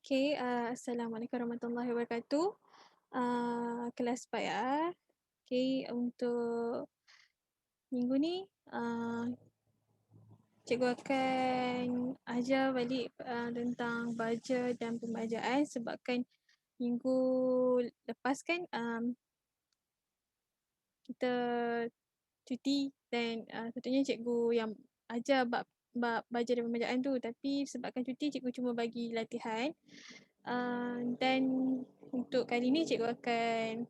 Assalamualaikum warahmatullahi wabarakatuh. Kelas PAYA. Untuk minggu ni, cikgu akan ajar balik tentang baja dan pembajaan sebabkan minggu lepas kan kita cuti dan sepatutnya cikgu yang ajar bab baja dan pembajaan tu, tapi sebabkan cuti cikgu cuma bagi latihan. Dan untuk kali ni cikgu akan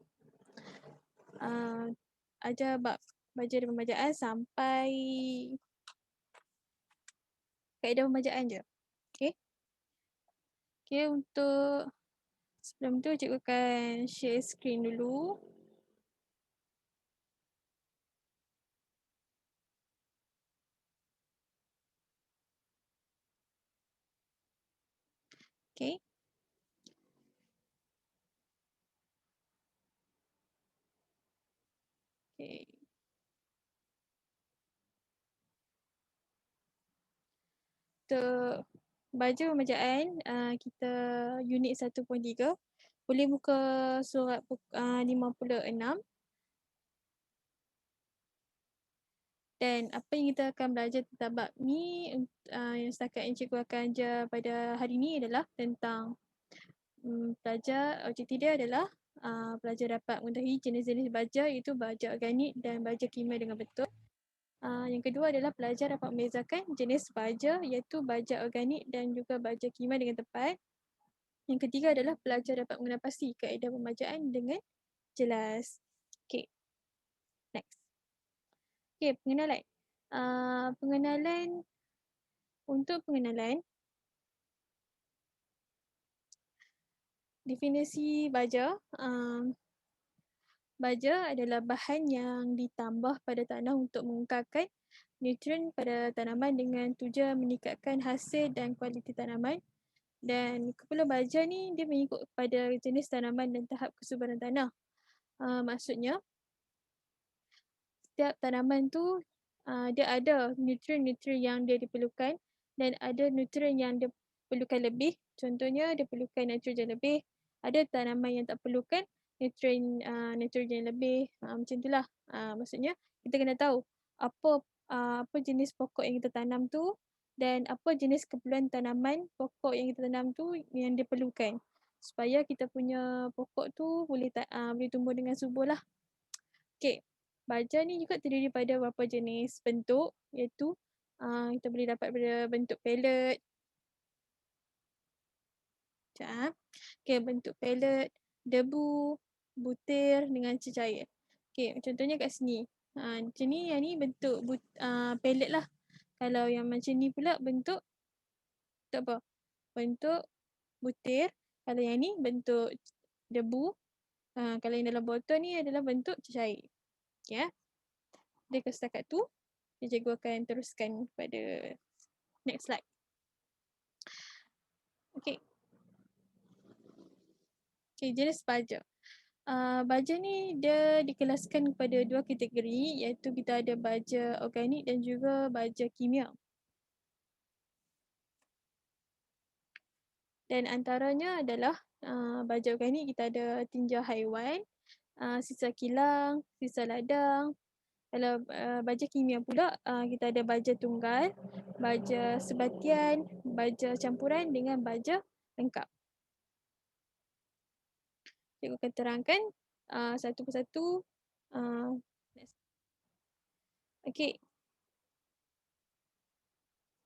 ajar bab baja dan pembajaan sampai kaedah pembajaan je. Okay. Untuk sebelum tu cikgu akan share screen dulu. Okay. Okay. Untuk baja pembajaan, kita unit 1.3. Boleh buka surat 56. Dan apa yang kita akan belajar tentang bab ni, yang setakat yang cikgu akan ajar pada hari ni adalah tentang pelajar, objektif dia adalah pelajar dapat mengetahui jenis-jenis baja, iaitu baja organik dan baja kimia dengan betul. Yang kedua adalah pelajar dapat membezakan jenis baja, iaitu baja organik dan juga baja kimia dengan tepat. Yang ketiga adalah pelajar dapat mengenal pasti kaedah pembajaan dengan jelas. Okay, next. Okay, pengenalan. Untuk pengenalan, definisi baja. Baja adalah bahan yang ditambah pada tanah untuk mengekalkan nutrien pada tanaman dengan tujuan meningkatkan hasil dan kualiti tanaman. Dan kumpulan baja ni dia mengikut pada jenis tanaman dan tahap kesuburan tanah. Maksudnya, setiap tanaman tu dia ada nutrien-nutrien yang dia diperlukan dan ada nutrien yang dia perlukan lebih. Contohnya dia perlukan nitrogen lebih. Ada tanaman yang tak perlukan nitrogen lebih. Macam itulah. Maksudnya kita kena tahu apa jenis pokok yang kita tanam tu dan apa jenis keperluan tanaman pokok yang kita tanam tu yang dia perlukan supaya kita punya pokok tu boleh tumbuh dengan subur lah. Okay. Baja ni juga terdiri pada beberapa jenis bentuk, iaitu kita boleh dapat pada bentuk pellet. Okay, bentuk pellet, debu, butir dengan cecair. Okay, contohnya kat sini. Macam ni, yang ni bentuk pellet lah. Kalau yang macam ni pula bentuk apa? Bentuk butir. Kalau yang ni bentuk debu. Kalau yang dalam botol ni adalah bentuk cecair. Okay, Dari setakat tu, cikgu akan teruskan pada next slide. Okay. Okay, jenis baja. Baja ni dia dikelaskan kepada dua kategori, iaitu kita ada baja organik dan juga baja kimia. Dan antaranya adalah baja organik kita ada tinja haiwan, sisa kilang, sisa ladang. Kalau baja kimia pula, kita ada baja tunggal, baja sebatian, baja campuran dengan baja lengkap. Cikgu akan terangkan satu persatu. Okey.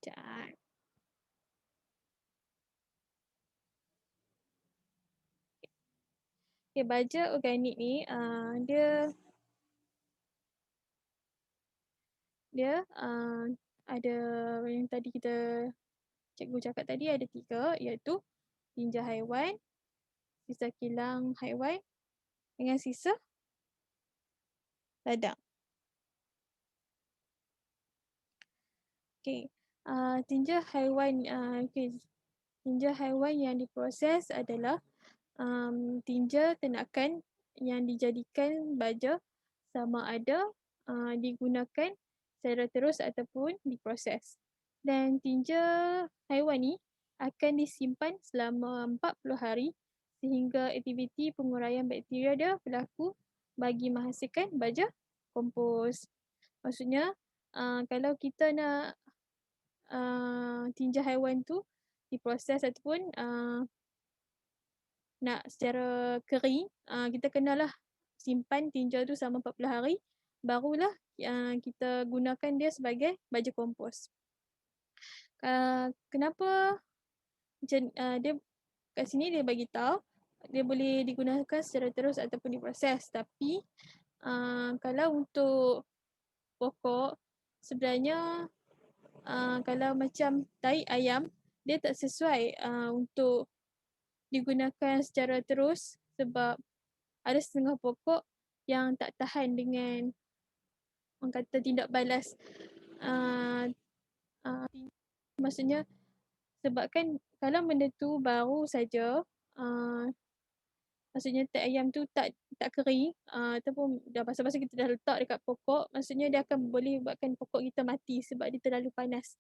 Sekejap. Okay, baja organik ni dia ada yang tadi cikgu cakap tadi ada 3, iaitu tinja haiwan, sisa kilang haiwan dengan sisa ladang. Okay. Tinja haiwan tinja haiwan yang diproses adalah tinja ternakan yang dijadikan baja sama ada digunakan secara terus ataupun diproses. Dan tinja haiwan ni akan disimpan selama 40 hari sehingga aktiviti penguraian bakteria dia berlaku bagi menghasilkan baja kompos. Maksudnya, kalau kita nak tinja haiwan tu diproses ataupun nak secara kering, kita kenalah simpan tinja tu selama 40 hari, barulah kita gunakan dia sebagai baja kompos. Kenapa macam dia kat sini dia bagi tahu dia boleh digunakan secara terus ataupun diproses, tapi kalau untuk pokok sebenarnya kalau macam tahi ayam dia tak sesuai untuk digunakan secara terus sebab ada setengah pokok yang tak tahan dengan orang kata tindak balas uh, maksudnya sebabkan kalau benda tu baru saja maksudnya tai ayam tu tak kering ataupun dah pasal-pasal kita dah letak dekat pokok, maksudnya dia akan boleh buatkan pokok kita mati sebab dia terlalu panas.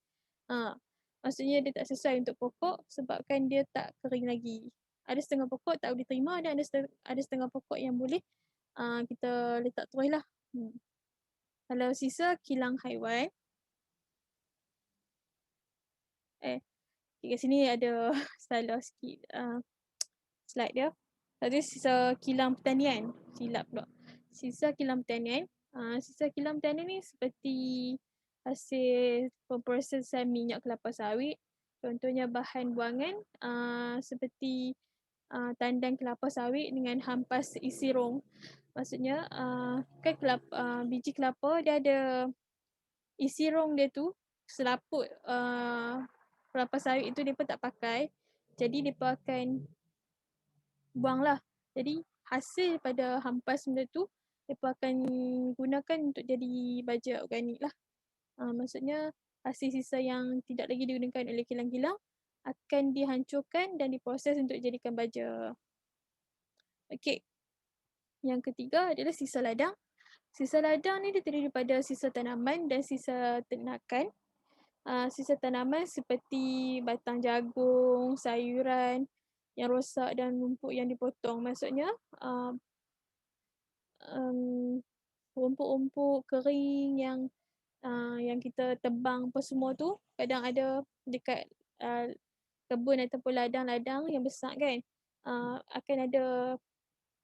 Maksudnya dia tak sesuai untuk pokok sebabkan dia tak kering lagi. Ada setengah pokok tak boleh terima dan ada setengah pokok yang boleh kita letak terus lah. Kalau sisa kilang haiwan, kat sini ada salah sikit slide dia. Tadi sisa kilang pertanian, silap pula. Sisa kilang pertanian, sisa kilang pertanian ni seperti hasil pemprosesan minyak kelapa sawit. Contohnya bahan buangan seperti tandan kelapa sawit dengan hampas isi rong. Maksudnya kan biji kelapa dia ada isi rong dia tu, selaput kelapa sawit itu mereka tak pakai. Jadi mereka akan buang lah. Jadi hasil pada hampas benda tu mereka akan gunakan untuk jadi baja organik lah. Maksudnya hasil sisa yang tidak lagi digunakan oleh kilang-kilang akan dihancurkan dan diproses untuk jadikan baja. Okey. Yang ketiga adalah sisa ladang. Sisa ladang ni dia terdiri daripada sisa tanaman dan sisa ternakan. Sisa tanaman seperti batang jagung, sayuran yang rosak dan rumput yang dipotong. Maksudnya rumput-rumput kering yang kita tebang apa semua tu kadang ada dekat kebun ataupun ladang-ladang yang besar kan. Akan ada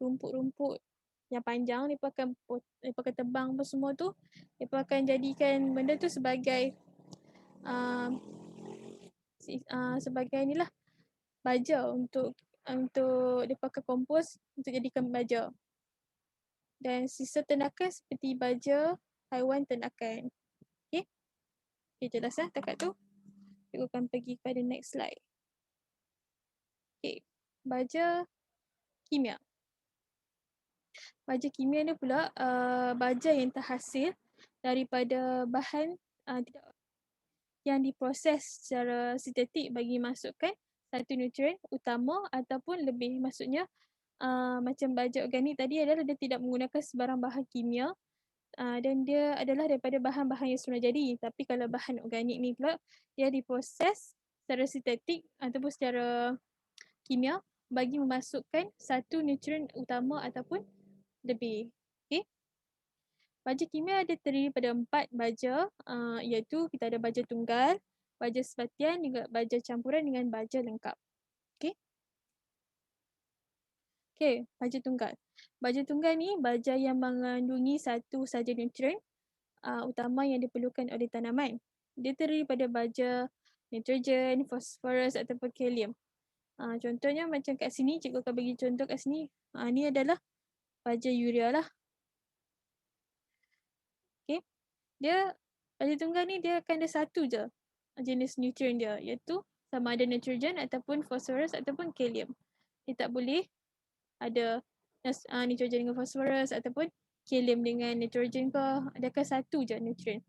rumput-rumput yang panjang, mereka akan tebang apa semua tu, mereka akan jadikan benda tu sebagai sebagai inilah baja untuk mereka akan kompos untuk jadikan baja. Dan sisa ternakan seperti baja haiwan ternakan. Okay? Okay, jelas lah takat tu. Cikgu akan pergi pada next slide. Okay. Baja kimia. Baja kimia ni pula baja yang terhasil daripada bahan tidak yang diproses secara sintetik bagi masukkan satu nutrien utama ataupun lebih. Maksudnya macam baja organik tadi adalah dia tidak menggunakan sebarang bahan kimia dan dia adalah daripada bahan-bahan yang sudah jadi. Tapi kalau bahan organik ni pula dia diproses secara sintetik ataupun secara kimia bagi memasukkan satu nutrien utama ataupun lebih. Okay. Baja kimia ada terdiri pada 4 baja iaitu kita ada baja tunggal, baja sebatian juga baja campuran dengan baja lengkap. Okay. Okay, baja tunggal. Baja tunggal ni baja yang mengandungi satu saja nutrien utama yang diperlukan oleh tanaman. Dia terdiri pada baja nitrogen, fosforus ataupun kalium. Contohnya macam kat sini, cikgu akan bagi contoh kat sini. Ni adalah baja urea lah. Okay. Baja tunggal ni dia akan ada satu je jenis nutrien dia, iaitu sama ada nitrogen ataupun fosforus ataupun kalium. Dia tak boleh ada nitrogen dengan fosforus ataupun kalium dengan nitrogen ke, adakah satu je nutrien.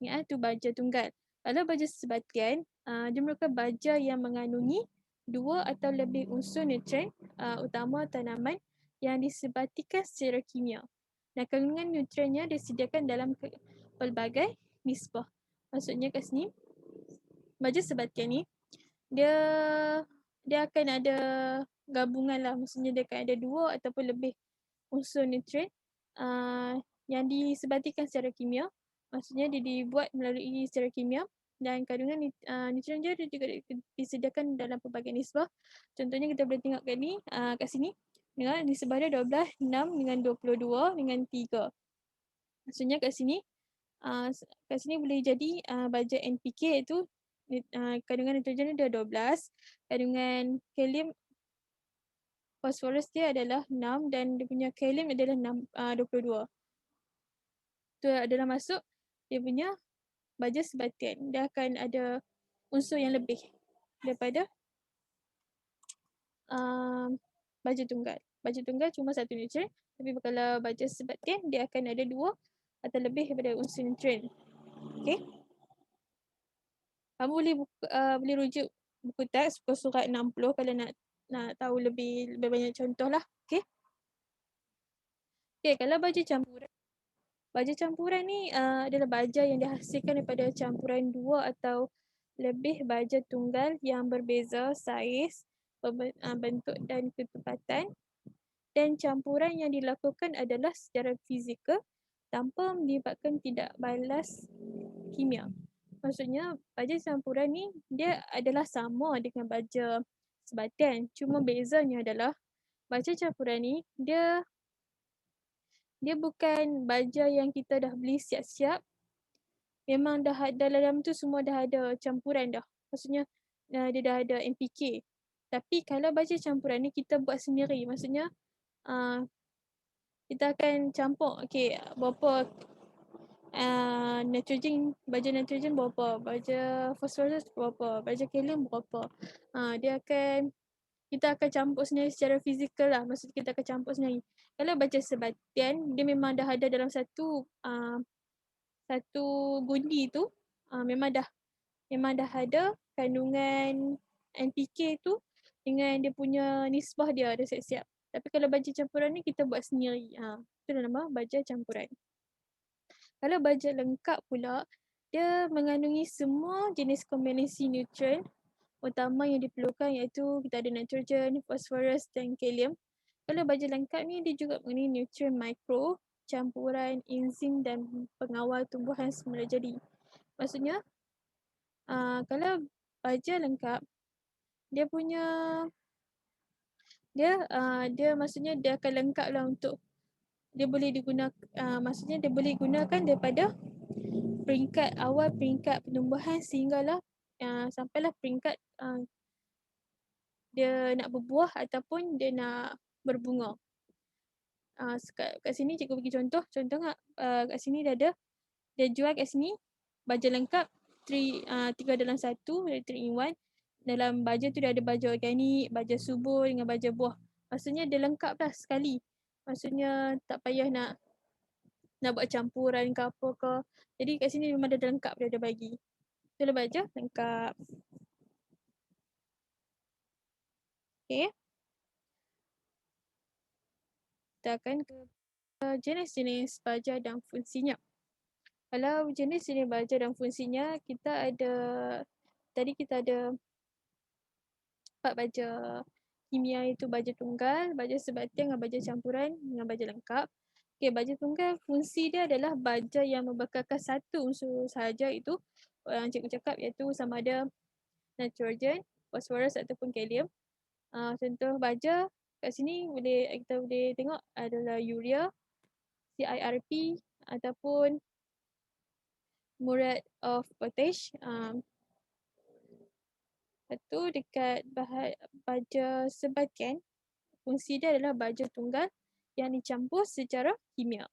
Ingat tu baja tunggal. Kalau baja sebatian, dia merupakan baja yang mengandungi 2 atau lebih unsur nutrien utama tanaman yang disebatikan secara kimia. Dan kandungan nutriennya disediakan dalam pelbagai nisbah. Maksudnya kat sini, baja sebatian ni dia dia akan ada gabungan lah, maksudnya dia akan ada 2 ataupun lebih unsur nutrien yang disebatikan secara kimia. Maksudnya dia dibuat melalui secara kimia dan kandungan nutrien dia juga disediakan dalam pelbagai nisbah. Contohnya kita boleh tengok kat ni, kat sini. Tengok nisbah dia 12, 6 dengan 22 dengan 3. Maksudnya kat sini kat sini boleh jadi baja NPK iaitu kandungan nitrogen dia 12, kandungan kalium fosforus dia adalah 6 dan dia punya kalium adalah 22. Itu adalah masuk dia punya baja sebatian. Dia akan ada unsur yang lebih daripada baja tunggal. Baja tunggal cuma satu nutrien, tapi kalau baja sebatian dia akan ada 2 atau lebih daripada unsur nutrien. Okey. Kamu boleh rujuk buku teks muka surat 60 kalau nak tahu lebih banyak contoh lah. Okey. Okey, kalau baja campuran ni adalah baja yang dihasilkan daripada campuran 2 atau lebih baja tunggal yang berbeza saiz, bentuk dan ketepatan, dan campuran yang dilakukan adalah secara fizikal tanpa menyebabkan tidak balas kimia. Maksudnya baja campuran ni dia adalah sama dengan baja sebatian, cuma bezanya adalah baja campuran ni dia bukan baja yang kita dah beli siap-siap. Memang dah dalam tu semua dah ada campuran dah. Maksudnya dia dah ada NPK. Tapi kalau baja campuran ni kita buat sendiri. Maksudnya kita akan campur berapa baja nitrogen berapa, baja fosforus berapa, baja kalium berapa. Kita akan campur sendiri secara fizikal lah. Maksudnya kita akan campur sendiri. Kalau baja sebatian, dia memang dah ada dalam satu gundi tu, memang dah ada kandungan NPK tu dengan dia punya nisbah dia dah siap-siap. Tapi kalau baja campuran ni kita buat sendiri. Itu nama baja campuran. Kalau baja lengkap pula, dia mengandungi semua jenis kombinasi nutrien utama yang diperlukan iaitu kita ada nitrogen, fosforus dan kalium. Kalau baja lengkap ni dia juga mengandungi nutrien mikro, campuran, enzim dan pengawal tumbuhan semula jadi. Maksudnya kalau baja lengkap, dia punya dia maksudnya dia akan lengkap lah untuk dia boleh digunakan, maksudnya dia boleh gunakan daripada peringkat awal, peringkat penumbuhan sehinggalah sampailah peringkat dia nak berbuah ataupun dia nak berbunga. Kat sini cikgu bagi contoh tak? Kat sini dia jual kat sini baja lengkap 3 dalam 1, 3 in 1. Dalam baja tu dia ada baja organik, baja subur dengan baja buah. Maksudnya dia lengkap dah sekali. Maksudnya tak payah nak buat campuran ke apa ke. Jadi kat sini memang dah lengkap dia bagi. Itulah baja lengkap. Okay. Kita akan ke jenis-jenis baja dan fungsinya. Kalau jenis-jenis baja dan fungsinya, kita ada 4 baja kimia iaitu baja tunggal, baja sebatian dengan baja campuran dengan baja lengkap. Okey, baja tunggal fungsi dia adalah baja yang membekalkan satu unsur sahaja itu yang cikgu cakap iaitu sama ada nitrogen, fosforus ataupun kalium. Contoh baja kat sini kita boleh tengok adalah urea, CIRP ataupun muriate of potash. Lepas tu dekat baja sebatian, fungsi dia adalah baja tunggal yang dicampur secara kimia.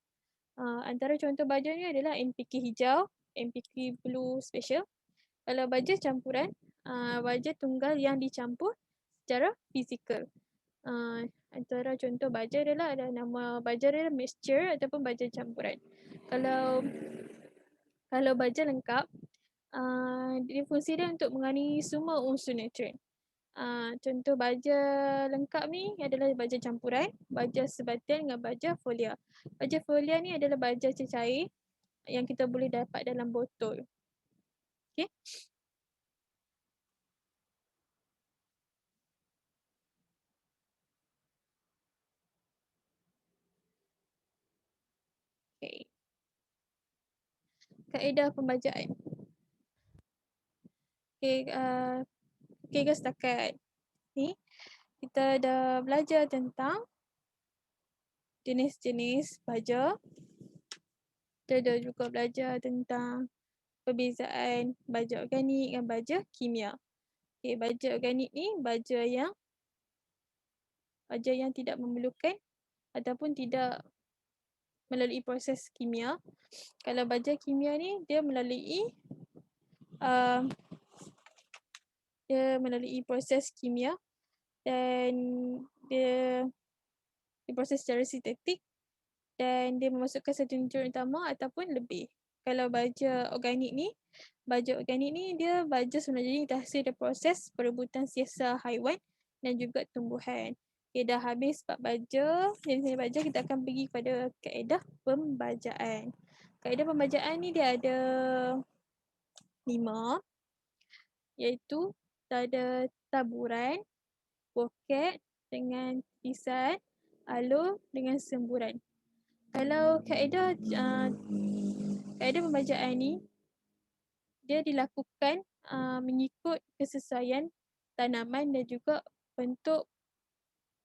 Antara contoh baja ni adalah NPK hijau, NPK blue special. Kalau baja campuran, baja tunggal yang dicampur secara fizikal. Antara contoh baja adalah ada nama baja adalah mixture ataupun baja campuran. Kalau baja lengkap, fungsi dia untuk mengandungi semua unsur nutrien. Contoh baja lengkap ni adalah baja campuran, baja sebatian dengan baja folia. Baja folia ni adalah baja cecair yang kita boleh dapat dalam botol. Okay. kaedah pembajaan. Guys, setakat ni kita dah belajar tentang jenis-jenis baja. Kita dah juga belajar tentang perbezaan baja organik dan baja kimia. Baja organik ni baja yang tidak memerlukan ataupun tidak melalui proses kimia. Kalau baja kimia ni dia melalui proses kimia dan dia diproses secara sintetik dan dia memasukkan satu nutrien utama ataupun lebih. Kalau baja organik ni dia baja sebenarnya hasil dari proses perebutan siasa haiwan dan juga tumbuhan. Dah habis bab baja, jenis baja, kita akan pergi kepada kaedah pembajaan. Kaedah pembajaan ni dia ada 5, iaitu ada taburan, poket dengan tisan, alur dengan semburan. Kalau kaedah pembajaan ni dia dilakukan mengikut kesesuaian tanaman dan juga bentuk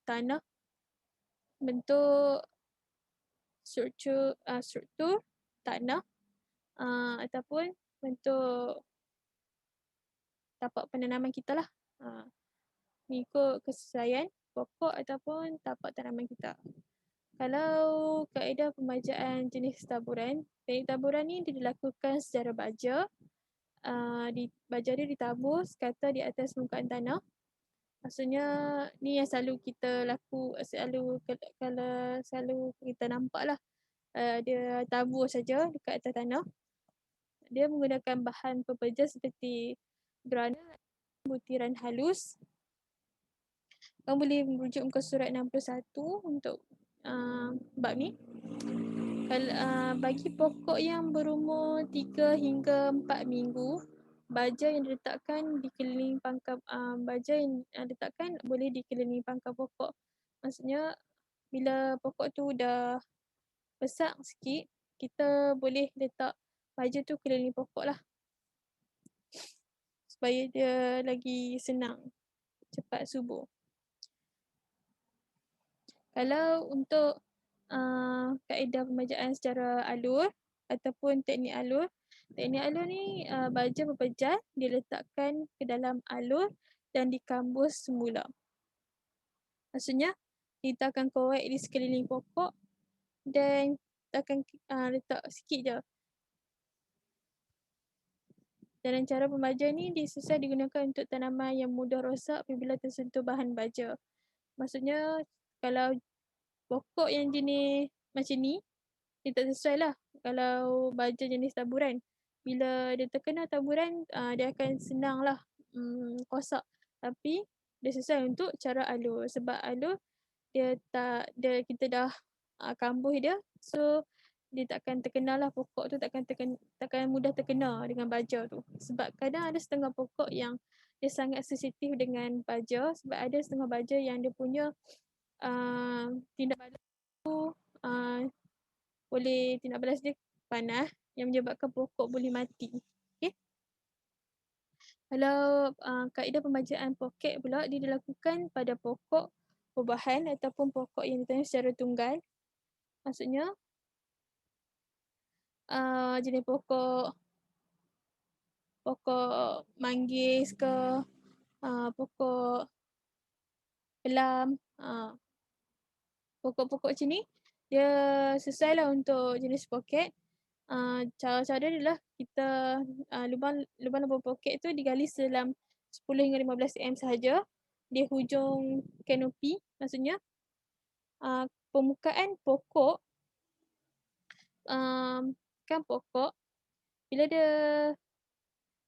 tanah, bentuk struktur tanah ataupun bentuk tapak penanaman kita lah. Mengikut kesesuaian pokok ataupun tapak tanaman kita. Kalau kaedah pembajaan jenis taburan, teknik taburan ni dilakukan secara baja. Baja dia ditabur sekata di atas permukaan tanah. Maksudnya ni yang selalu kita selalu kita nampak lah. Dia tabur saja dekat atas tanah. Dia menggunakan bahan pepeja seperti granul, butiran halus. Kamu boleh merujuk muka surat 61 untuk bab ni. Bagi pokok yang berumur 3 hingga 4 minggu, baja yang diletakkan di keliling pangkal boleh dikelilingi pangkal pokok. Maksudnya bila pokok tu dah besar sikit, kita boleh letak baja tu keliling pokok lah. Supaya dia lagi senang, cepat subur. Kalau untuk kaedah pembajaan secara alur ataupun teknik alur ni baja berpejal diletakkan ke dalam alur dan dikambus semula. Maksudnya kita akan korek di sekeliling pokok dan kita akan letak sikit je. Dalam cara pembaja ni disusah digunakan untuk tanaman yang mudah rosak apabila tersentuh bahan baja. Maksudnya kalau pokok yang jenis macam ni, dia tak sesuai lah kalau baja jenis taburan. Bila dia terkena taburan, dia akan senang lah rosak. Tapi dia sesuai untuk cara alur. Sebab alur, kita dah kambuh dia. So, dia takkan terkena lah, pokok tu takkan mudah terkena dengan baja tu. Sebab kadang ada setengah pokok yang dia sangat sensitif dengan baja. Sebab ada setengah baja yang dia punya tindak balas tu tindak balas dia panas yang menyebabkan pokok boleh mati. Okay? Kalau kaedah pembajaan poket pula, dia dilakukan pada pokok perbahan ataupun pokok yang ditanam secara tunggal. Maksudnya jenis pokok manggis ke, pokok pelam, pokok-pokok macam ni, dia sesuai lah untuk jenis poket. Cara-cara dia adalah kita lubang-lubang poket tu digali sedalam 10 hingga 15 cm sahaja di hujung kanopi. Maksudnya permukaan pokok kan pokok bila dia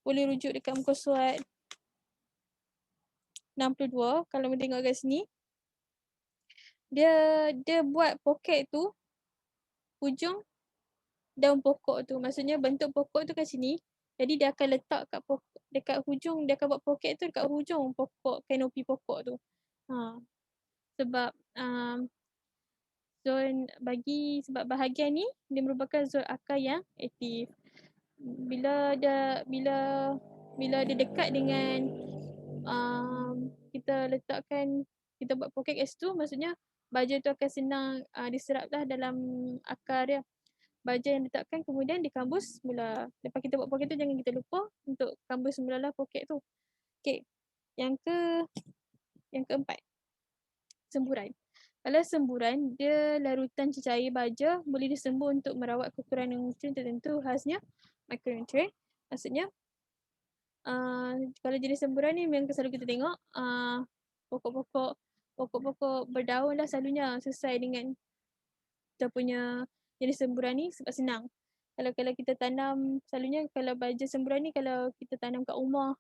boleh rujuk dekat muka surat 62, kalau kita tengok kat sini, dia buat poket tu hujung daun pokok tu. Maksudnya bentuk pokok tu kat sini. Jadi dia akan letak dekat hujung, dia akan buat poket tu dekat hujung pokok, kanopi pokok tu. Sebab sebab bahagian ni dia merupakan zon akar yang aktif. bila dia dekat dengan kita letakkan, kita buat poket kat situ, maksudnya baja tu akan senang diserap lah dalam akar dia. Baja yang letakkan kemudian dikambus semula. Lepas kita buat poket tu, jangan kita lupa untuk kambus semula lah poket tu. Okay. Yang keempat, semburan. Kalau semburan, dia larutan cecair baja, boleh disembur untuk merawat kekurangan nutrien tertentu, khasnya micronutrient. Maksudnya, kalau jenis semburan ni memang selalu kita tengok pokok-pokok berdaun lah selalunya sesuai dengan kita punya jenis semburan ni sebab senang. Kalau kita tanam, selalunya kalau baja semburan ni kalau kita tanam kat rumah,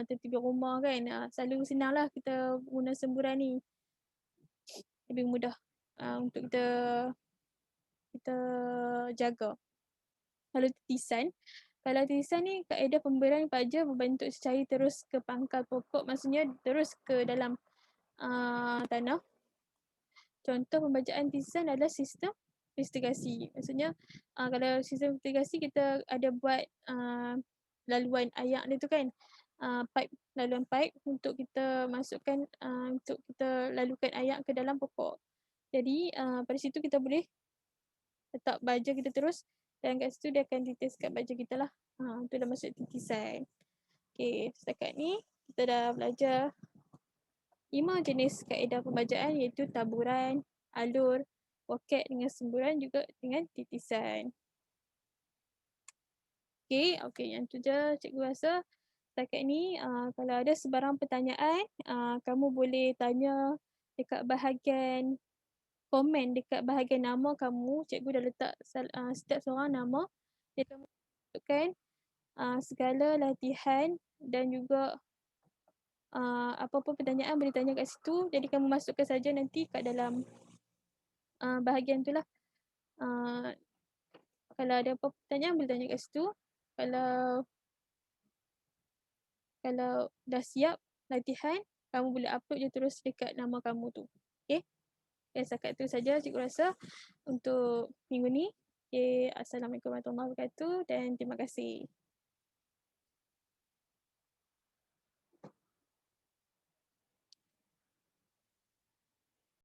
tepi rumah kan, selalu senang lah kita guna semburan ni. Lebih mudah untuk kita jaga. Kalau titisan ni kaedah pemberian baja membentuk cecair terus ke pangkal pokok, maksudnya terus ke dalam tanah. Contoh pembacaan titisan adalah sistem investigasi. Maksudnya kalau sistem investigasi kita ada buat laluan ayak dia tu kan, laluan pipe untuk kita masukkan, untuk kita lalukan ayak ke dalam pokok. Jadi pada situ kita boleh letak baja kita terus, dan kat situ dia akan titis kat baja kita lah. Tu dah masuk titisan. Okay, setakat ni kita dah belajar 5 jenis kaedah pembajaan, iaitu taburan, alur, poket dengan semburan, juga dengan titisan. Okay, yang tu je cikgu rasa. Setakat ni kalau ada sebarang pertanyaan, kamu boleh tanya dekat bahagian komen, dekat bahagian nama kamu. Cikgu dah letak setiap seorang nama. Dia akan masukkan segala latihan dan juga apa-apa pertanyaan boleh tanya kat situ. Jadi kamu masukkan saja nanti kat dalam bahagian tu lah. Kalau ada apa-apa pertanyaan boleh tanya kat situ. Kalau dah siap latihan, kamu boleh upload je terus dekat nama kamu tu. Okay? Setakat tu saja cikgu rasa untuk minggu ni. Okay, Assalamualaikum warahmatullahi wabarakatuh dan terima kasih.